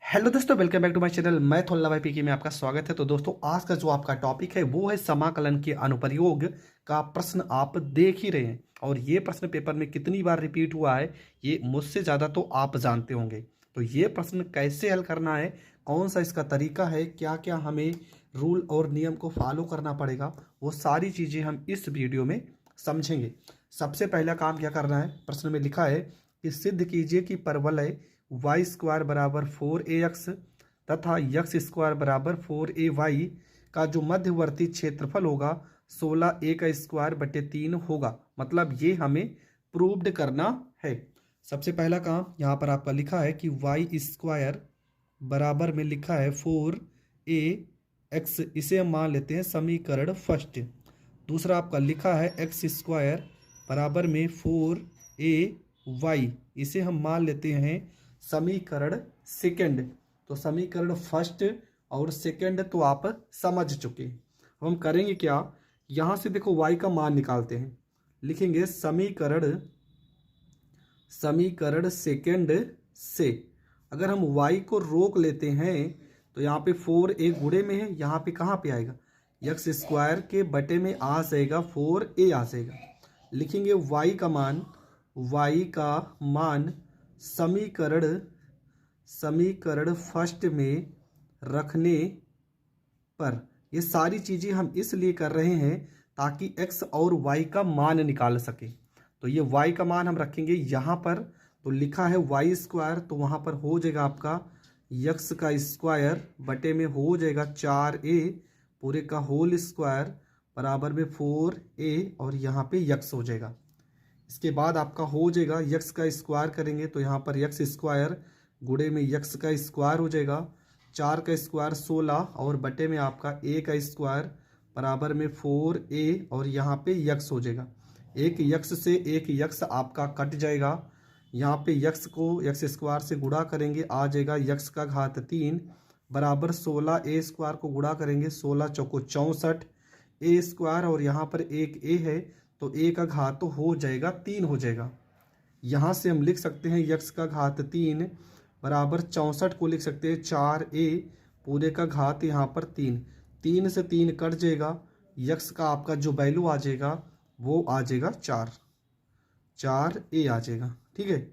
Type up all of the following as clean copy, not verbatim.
Hello दोस्तों, welcome back to my channel. मैं थोल्ला भाई पीके में आपका स्वागत है। तो दोस्तों, आज का जो आपका टॉपिक है वो है समाकलन के अनुप्रयोग का प्रश्न। आप देख ही रहे हैं और ये प्रश्न पेपर में कितनी बार रिपीट हुआ है ये मुझसे ज़्यादा तो आप जानते होंगे। तो ये प्रश्न कैसे हल करना है, कौन सा इसका तरीका है, क्या क्या हमें रूल और नियम को फॉलो करना पड़ेगा, वो सारी चीज़ें हम इस वीडियो में समझेंगे। सबसे पहला काम क्या करना है, प्रश्न में लिखा है कि सिद्ध कीजिए कि परवलय वाई स्क्वायर बराबर 4ax तथा यक्स स्क्वायर बराबर 4ay का जो मध्यवर्ती क्षेत्रफल होगा 16a का स्क्वायर बटे 3 होगा। मतलब ये हमें प्रूव्ड करना है। सबसे पहला काम यहाँ पर आपका लिखा है कि वाई स्क्वायर बराबर में लिखा है 4ax, इसे हम मान लेते हैं समीकरण फर्स्ट। दूसरा आपका लिखा है एक्स स्क्वायर बराबर में 4ay, इसे हम मान लेते हैं समीकरण सेकंड। तो समीकरण फर्स्ट और सेकंड तो आप समझ चुके। अब हम करेंगे क्या, यहाँ से देखो y का मान निकालते हैं। लिखेंगे समीकरण सेकंड से अगर हम y को रोक लेते हैं तो यहाँ पे 4a गुणे में है, यहाँ पे कहाँ पे आएगा, एक्स स्क्वायर के बटे में आ जाएगा 4a आ जाएगा। लिखेंगे y का मान समीकरण फर्स्ट में रखने पर, ये सारी चीज़ें हम इसलिए कर रहे हैं ताकि x और y का मान निकाल सके। तो ये y का मान हम रखेंगे यहाँ पर, तो लिखा है वाई स्क्वायर, तो वहाँ पर हो जाएगा आपका यक्स का स्क्वायर बटे में हो जाएगा 4a पूरे का होल स्क्वायर बराबर में 4a और यहाँ पे यक्स हो जाएगा। इसके बाद आपका हो जाएगा यक्स का स्क्वायर करेंगे तो यहाँ पर यक्स स्क्वायर गुणे में यक्स का स्क्वायर हो जाएगा, 4 का स्क्वायर 16 और बटे में आपका a का स्क्वायर बराबर में 4a और यहाँ पे यक्स हो जाएगा। एक यक्स से एक यक्स आपका कट जाएगा, यहाँ पे यक्स को यक्स स्क्वायर से गुणा करेंगे, आ जाएगा यक्स का घात 3 बराबर 16a स्क्वायर को गुणा करेंगे 16 चौको 64 a स्क्वायर और यहाँ पर एक a है तो a का घात तो हो जाएगा 3 हो जाएगा। यहाँ से हम लिख सकते हैं यक्स का घात 3 बराबर 64 को लिख सकते हैं 4a पूरे का घात यहाँ पर 3 से 3 कट जाएगा, यक्स का आपका जो वैल्यू आ जाएगा वो आ जाएगा 4a आ जाएगा। ठीक है,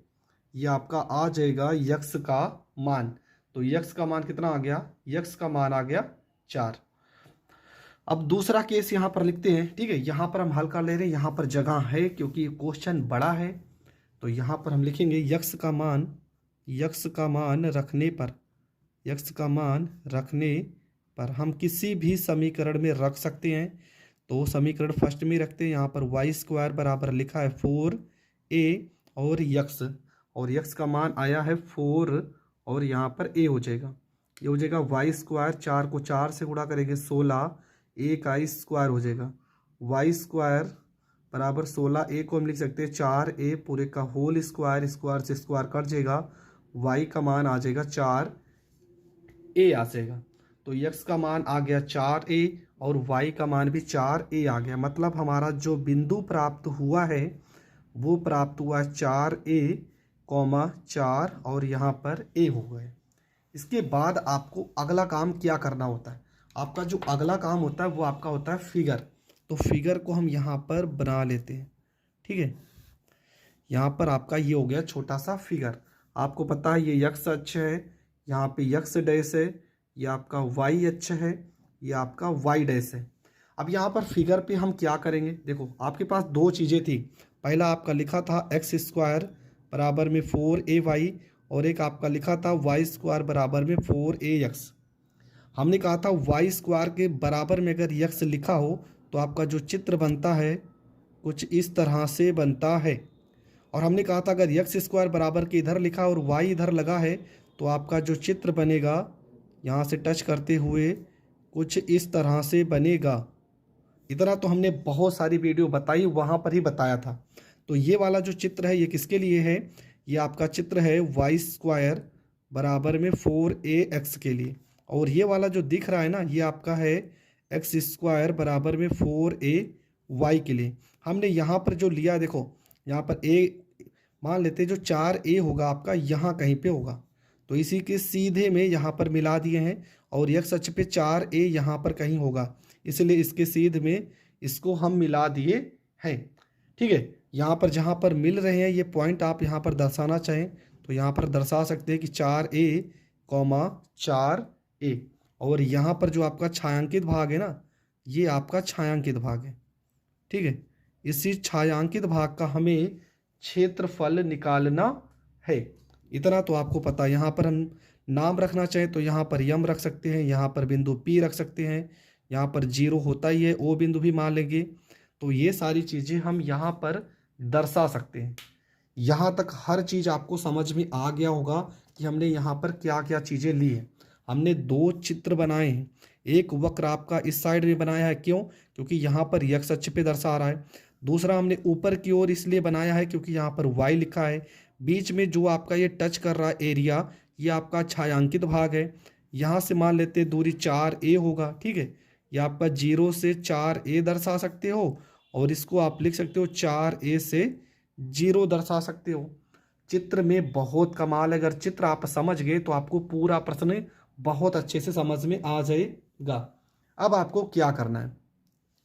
ये आपका आ जाएगा यक्स का मान। तो यक्स का मान कितना आ गया, यक्स का मान आ गया 4। अब दूसरा केस यहाँ पर लिखते हैं। ठीक है, यहाँ पर हम हल कर ले रहे हैं, यहाँ पर जगह है क्योंकि क्वेश्चन बड़ा है। तो यहाँ पर हम लिखेंगे यक्स का मान रखने पर हम किसी भी समीकरण में रख सकते हैं। तो समीकरण फर्स्ट में रखते हैं, यहाँ पर वाई स्क्वायर बराबर लिखा है 4a और यक्स का मान आया है 4 और यहाँ पर a हो जाएगा, ये हो जाएगा वाई स्क्वायर, 4 को 4 से गुणा करेंगे 16 a का स्क्वायर हो जाएगा, वाई स्क्वायर बराबर 16a को हम लिख सकते हैं 4a पूरे का होल स्क्वायर, स्क्वायर से स्क्वायर कट जाएगा, y का मान आ जाएगा 4a आ जाएगा। तो x का मान आ गया 4a और y का मान भी 4a आ गया। मतलब हमारा जो बिंदु प्राप्त हुआ है वो प्राप्त हुआ 4a, 4 और यहाँ पर a हो गए। इसके बाद आपको अगला काम क्या करना होता है, आपका जो अगला काम होता है वो आपका होता है फिगर। तो फिगर को हम यहाँ पर बना लेते हैं। ठीक है, यहाँ पर आपका ये हो गया छोटा सा फिगर। आपको पता है ये यक्स अक्ष है, यहाँ पे यक्स डैश है, ये आपका वाई अक्ष है, ये आपका वाई डैश है। अब यहाँ पर फिगर पे हम क्या करेंगे, देखो आपके पास दो चीज़ें थी। पहला आपका लिखा था एक्स स्क्वायर बराबर में 4ay और एक आपका लिखा था वाई स्क्वायर बराबर में 4ax। हमने कहा था वाई स्क्वायर के बराबर में अगर यक्स लिखा हो तो आपका जो चित्र बनता है कुछ इस तरह से बनता है। और हमने कहा था अगर यक्स स्क्वायर बराबर के इधर लिखा और वाई इधर लगा है तो आपका जो चित्र बनेगा यहाँ से टच करते हुए कुछ इस तरह से बनेगा। इतना तो हमने बहुत सारी वीडियो बताई, वहाँ पर ही बताया था। तो ये वाला जो चित्र है ये किसके लिए है, ये आपका चित्र है वाई स्क्वायर बराबर में 4ax के लिए। और ये वाला जो दिख रहा है ना ये आपका है एक्स स्क्वायर बराबर में 4ay के लिए। हमने यहाँ पर जो लिया, देखो यहाँ पर a मान लेते हैं जो 4a होगा आपका यहाँ कहीं पे होगा, तो इसी के सीधे में यहाँ पर मिला दिए हैं और x अक्ष पे 4a यहाँ पर कहीं होगा, इसलिए इसके सीधे में इसको हम मिला दिए हैं। ठीक है, यहाँ पर जहाँ पर मिल रहे हैं ये पॉइंट आप यहाँ पर दर्शाना चाहें तो यहाँ पर दर्शा सकते हैं कि 4a, 4a। और यहाँ पर जो आपका छायांकित भाग है ना, ये आपका छायांकित भाग है। ठीक है, इसी छायांकित भाग का हमें क्षेत्रफल निकालना है। इतना तो आपको पता है। यहाँ पर हम नाम रखना चाहें तो यहाँ पर यम रख सकते हैं, यहाँ पर बिंदु P रख सकते हैं, यहाँ पर 0 होता ही है, O बिंदु भी मान लेंगे। तो ये सारी चीज़ें हम यहाँ पर दर्शा सकते हैं। यहाँ तक हर चीज़ आपको समझ में आ गया होगा कि हमने यहाँ पर क्या क्या चीज़ें ली हैं। हमने 2 चित्र बनाए हैं। एक वक्र आपका इस साइड में बनाया है, क्यों? क्योंकि यहाँ पर x अक्ष पे दर्शा रहा है। दूसरा हमने ऊपर की ओर इसलिए बनाया है क्योंकि यहाँ पर y लिखा है। बीच में जो आपका ये टच कर रहा है एरिया, ये आपका छायांकित भाग है। यहाँ से मान लेते हैं दूरी 4a होगा। ठीक है, ये आपका 0 से 4a दर्शा सकते हो और इसको आप लिख सकते हो 4a से 0 दर्शा सकते हो। चित्र में बहुत कमाल है। अगर चित्र आप समझ गए तो आपको पूरा प्रश्न बहुत अच्छे से समझ में आ जाएगा। अब आपको क्या करना है,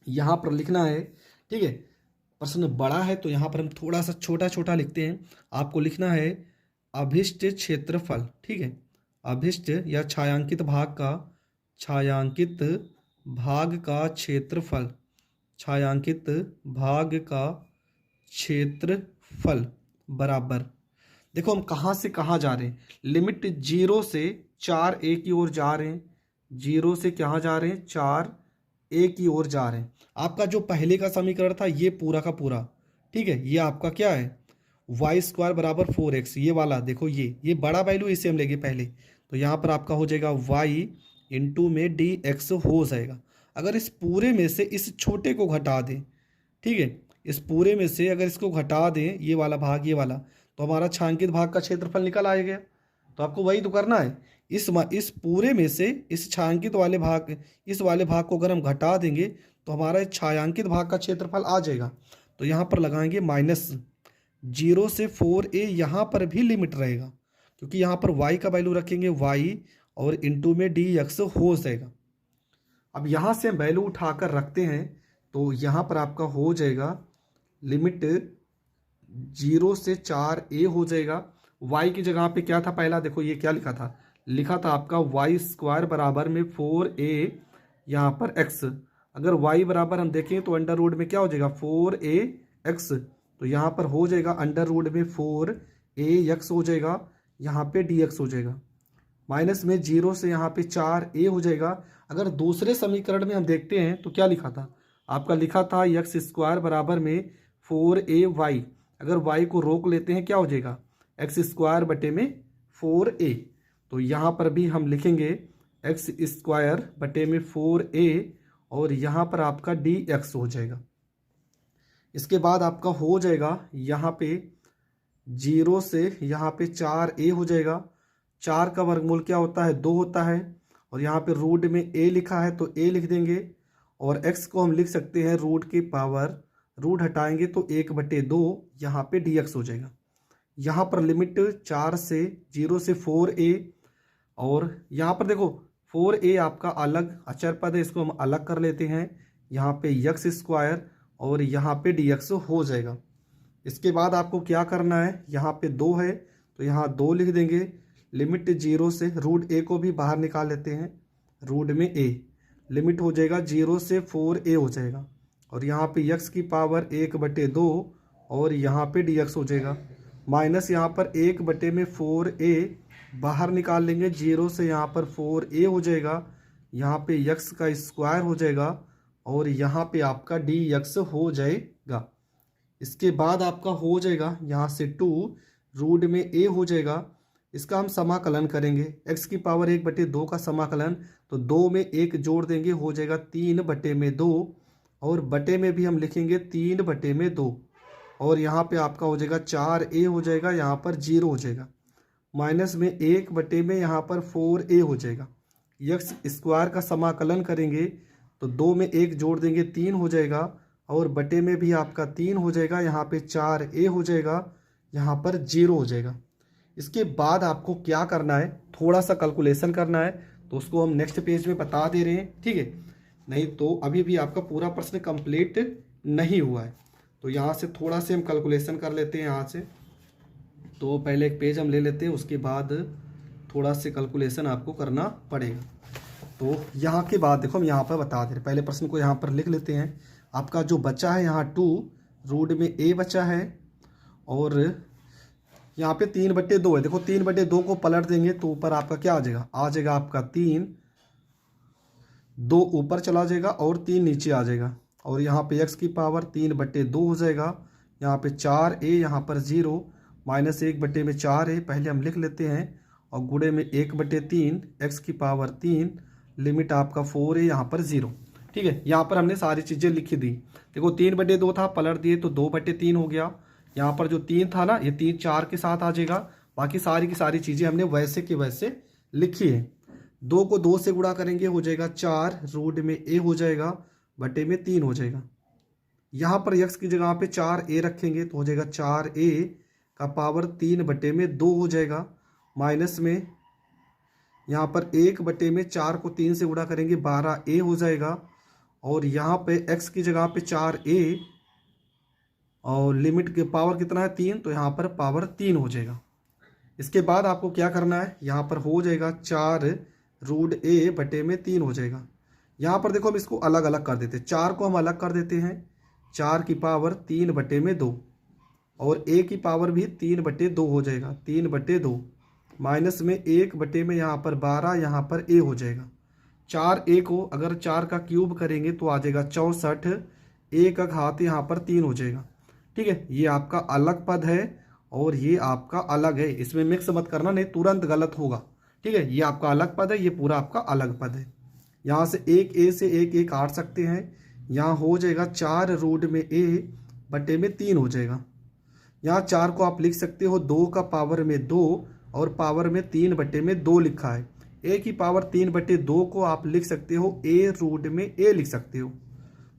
यहाँ पर लिखना है। ठीक है, प्रश्न बड़ा है तो यहाँ पर हम थोड़ा सा छोटा छोटा लिखते हैं। आपको लिखना है अभिष्ट क्षेत्रफल। ठीक है, अभिष्ट या छायांकित भाग का क्षेत्रफल, छायांकित भाग का क्षेत्रफल बराबर, देखो हम कहाँ से कहाँ जा रहे हैं। लिमिट 0 से 4a की ओर जा रहे हैं। 0 से कहाँ जा रहे हैं? 4a की ओर जा रहे हैं। आपका जो पहले का समीकरण था ये पूरा का पूरा, ठीक है, ये आपका क्या है? y² बराबर 4x, ये वाला देखो, ये बड़ा वैल्यू इसे हम लेंगे पहले। तो यहाँ पर आपका हो जाएगा y इंटू में dx हो जाएगा। अगर इस पूरे में से इस छोटे को घटा दें, ठीक है, इस पूरे में से अगर इसको घटा दें, ये वाला भाग, ये वाला, तो हमारा छायांकित भाग का क्षेत्रफल निकल आएगा। तो आपको वही तो करना है। इस पूरे में से इस छायांकित वाले भाग, इस वाले भाग को अगर हम घटा देंगे तो हमारा छायांकित भाग का क्षेत्रफल आ जाएगा। तो यहाँ पर लगाएंगे -0 से 4a, यहाँ पर भी लिमिट रहेगा क्योंकि यहाँ पर y का वैल्यू रखेंगे y और इंटू में dx हो जाएगा। अब यहाँ से हम वैल्यू उठाकर रखते हैं तो यहाँ पर आपका हो जाएगा लिमिट 0 से 4a हो जाएगा। y की जगह पे क्या था पहला? देखो ये क्या लिखा था आपका y² बराबर में 4a, यहाँ पर x। अगर y बराबर हम देखें तो अंडर रूट में क्या हो जाएगा? 4ax। तो यहाँ पर हो जाएगा अंडर रूट में 4ax हो जाएगा, यहाँ पे dx हो जाएगा। माइनस में 0 से यहाँ पे 4a हो जाएगा। अगर दूसरे समीकरण में हम देखते हैं तो क्या लिखा था? आपका लिखा था x² बराबर में 4ay। अगर y को रोक लेते हैं क्या हो जाएगा? x² बटे में 4a। तो यहाँ पर भी हम लिखेंगे x² बटे में 4a और यहाँ पर आपका dx हो जाएगा। इसके बाद आपका हो जाएगा यहाँ पे 0 से यहाँ पे 4a हो जाएगा। 4 का वर्गमूल क्या होता है? 2 होता है। और यहाँ पे रूट में a लिखा है तो a लिख देंगे और x को हम लिख सकते हैं रूट की पावर, रूट हटाएंगे तो 1/2, यहाँ पे dx हो जाएगा। यहाँ पर लिमिट 4 से 0 से 4a और यहाँ पर देखो 4a आपका अलग अचर पद है, इसको हम अलग कर लेते हैं। यहाँ पे x² और यहाँ पे dx हो जाएगा। इसके बाद आपको क्या करना है? यहाँ पे 2 है तो यहाँ 2 लिख देंगे। लिमिट 0 से रूट a को भी बाहर निकाल लेते हैं, रूट में a, लिमिट हो जाएगा 0 से 4a हो जाएगा। और यहाँ पे x की पावर 1/2 और यहाँ पे dx हो जाएगा। माइनस यहाँ पर 1/4a बाहर निकाल लेंगे, 0 से यहाँ पर 4a हो जाएगा, यहाँ पे x का स्क्वायर हो जाएगा और यहाँ पे आपका dx हो जाएगा। इसके बाद आपका हो जाएगा यहाँ से 2, रूट में a हो जाएगा। इसका हम समाकलन करेंगे, x की पावर 1/2 का समाकलन, तो 2 में 1 जोड़ देंगे, हो जाएगा 3/2 और बटे में भी हम लिखेंगे 3/2 और यहाँ पे आपका हो जाएगा 4a हो जाएगा, यहाँ पर 0 हो जाएगा। माइनस में 1 में यहाँ पर 4a हो जाएगा। x² का समाकलन करेंगे तो 2 में 1 जोड़ देंगे, 3 हो जाएगा और बटे में भी आपका 3 हो जाएगा, यहाँ पे 4a हो जाएगा, यहाँ पर 0 हो जाएगा। इसके बाद आपको क्या करना है, थोड़ा सा कैलकुलेशन करना है, तो उसको हम नेक्स्ट पेज में बता दे रहे हैं, ठीक है। नहीं तो अभी भी आपका पूरा प्रश्न कंप्लीट नहीं हुआ है। तो यहाँ से थोड़ा से हम कैलकुलेशन कर लेते हैं यहाँ से। तो पहले एक पेज हम ले लेते हैं, उसके बाद थोड़ा से कैलकुलेशन आपको करना पड़ेगा। तो यहाँ के बाद देखो हम यहाँ पर बता दे रहे, पहले प्रश्न को यहाँ पर लिख लेते हैं। आपका जो बचा है यहाँ 2 रूट में a बचा है, और यहाँ पे 3/2 है। देखो 3/2 को पलट देंगे तो ऊपर आपका क्या आ जाएगा आपका 3, 2 ऊपर चला जाएगा और 3 नीचे आ जाएगा, और यहाँ पे x की पावर 3/2 हो जाएगा। यहाँ पे 4a, यहाँ पर 0 -1/4 है, पहले हम लिख लेते हैं, और गुणे में 1/3, x की पावर 3, लिमिट आपका 4 है, यहाँ पर 0, ठीक है। यहाँ पर हमने सारी चीज़ें लिखी दी। देखो 3/2 था, पलट दिए तो 2/3 हो गया। यहाँ पर जो 3 था ना, ये 3 4 के साथ आ जाएगा। बाकी सारी की सारी चीज़ें हमने वैसे की वैसे लिखी है। 2 को 2 से गुणा करेंगे हो जाएगा 4, रूट में a हो जाएगा, बटे में 3 हो जाएगा। यहाँ पर x की जगह पे 4a रखेंगे तो हो जाएगा 4a का पावर 3/2 हो जाएगा, माइनस में यहाँ पर 1/4 को 3 से गुणा करेंगे 12a हो जाएगा, और यहाँ पे x की जगह पे 4a, और लिमिट के पावर कितना है 3, तो यहाँ पर पावर 3 हो जाएगा। इसके बाद आपको क्या करना है, यहाँ पर हो जाएगा 4 रूट a बटे में 3 हो जाएगा। यहाँ पर देखो हम इसको अलग अलग कर देते हैं, 4 को हम अलग कर देते हैं, 4 की पावर 3/2, और a की पावर भी 3/2 हो जाएगा, 3/2, माइनस में 1 में यहाँ पर 12, यहाँ पर a हो जाएगा। 4a को अगर 4 का क्यूब करेंगे तो आ जाएगा 64, a का घात यहाँ पर 3 हो जाएगा, ठीक है। ये आपका अलग पद है और ये आपका अलग है, इसमें मिक्स मत करना नहीं तुरंत गलत होगा, ठीक है। ये आपका अलग पद है, ये पूरा आपका अलग पद है। यहाँ से एक a से एक a काट सकते हैं, यहाँ हो जाएगा 4 रूट में a बटे में 3 हो जाएगा। यहाँ 4 को आप लिख सकते हो 2 का पावर में 2 और पावर में 3/2 लिखा है। a की पावर 3/2 को आप लिख सकते हो a रूट में a लिख सकते हो,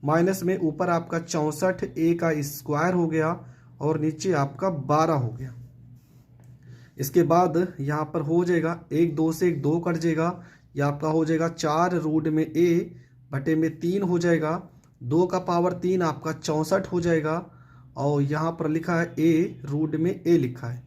माइनस में ऊपर आपका 64 a का स्क्वायर हो गया, और नीचे आपका 12 हो गया। इसके बाद यहाँ पर हो जाएगा 1 2 से 1 2 कट जाएगा, यह आपका हो जाएगा 4 रूट में a बटे में 3 हो जाएगा, 2 का पावर 3 आपका 64 हो जाएगा, और यहाँ पर लिखा है a रूट में a लिखा है।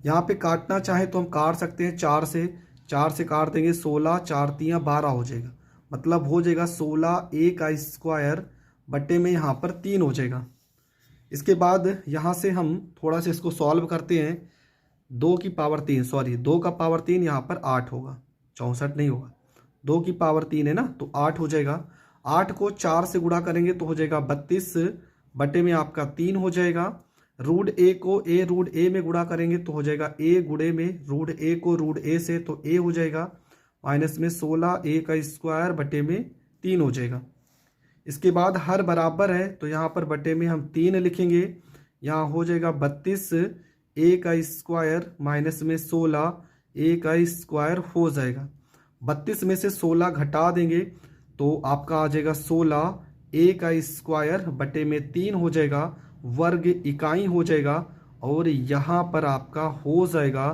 यहाँ पे काटना चाहे तो हम काट सकते हैं, 4 से काट देंगे 16, 4 3 12 हो जाएगा, मतलब हो जाएगा 16 a का स्क्वायर बटे में यहाँ पर 3 हो जाएगा। इसके बाद यहाँ से हम थोड़ा सा इसको सॉल्व करते हैं, 2 की पावर 3 सॉरी 2 का पावर 3 यहाँ पर 8 होगा, 64 नहीं होगा, 2 की पावर 3 है ना, तो 8 हो जाएगा। 8 को 4 से गुणा करेंगे तो हो जाएगा 32, बटे में आपका 3 हो जाएगा। रूट a को a रूट a में गुणा करेंगे तो हो जाएगा a गुणे में रूट a को रूट a से, तो a हो जाएगा, माइनस में 16 a का स्क्वायर बटे में 3 हो जाएगा। इसके बाद हर बराबर है तो यहाँ पर बटे में हम 3 लिखेंगे, यहाँ हो जाएगा 32 a का स्क्वायर माइनस में 16 a का स्क्वायर हो जाएगा। 32 में से 16 घटा देंगे तो आपका आ जाएगा 16 a का स्क्वायर बटे में 3 हो जाएगा, वर्ग इकाई हो जाएगा, और यहाँ पर आपका हो जाएगा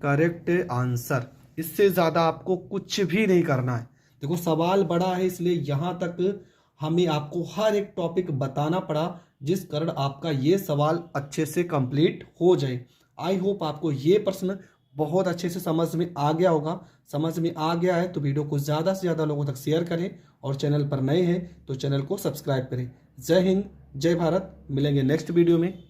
करेक्ट आंसर। इससे ज़्यादा आपको कुछ भी नहीं करना है। देखो सवाल बड़ा है इसलिए यहाँ तक हमें आपको हर एक टॉपिक बताना पड़ा, जिस कारण आपका ये सवाल अच्छे से कंप्लीट हो जाए। आई होप आपको ये प्रश्न बहुत अच्छे से समझ में आ गया होगा। समझ में आ गया है तो वीडियो को ज़्यादा से ज़्यादा लोगों तक शेयर करें, और चैनल पर नए हैं तो चैनल को सब्सक्राइब करें। जय हिंद, जय भारत। मिलेंगे नेक्स्ट वीडियो में।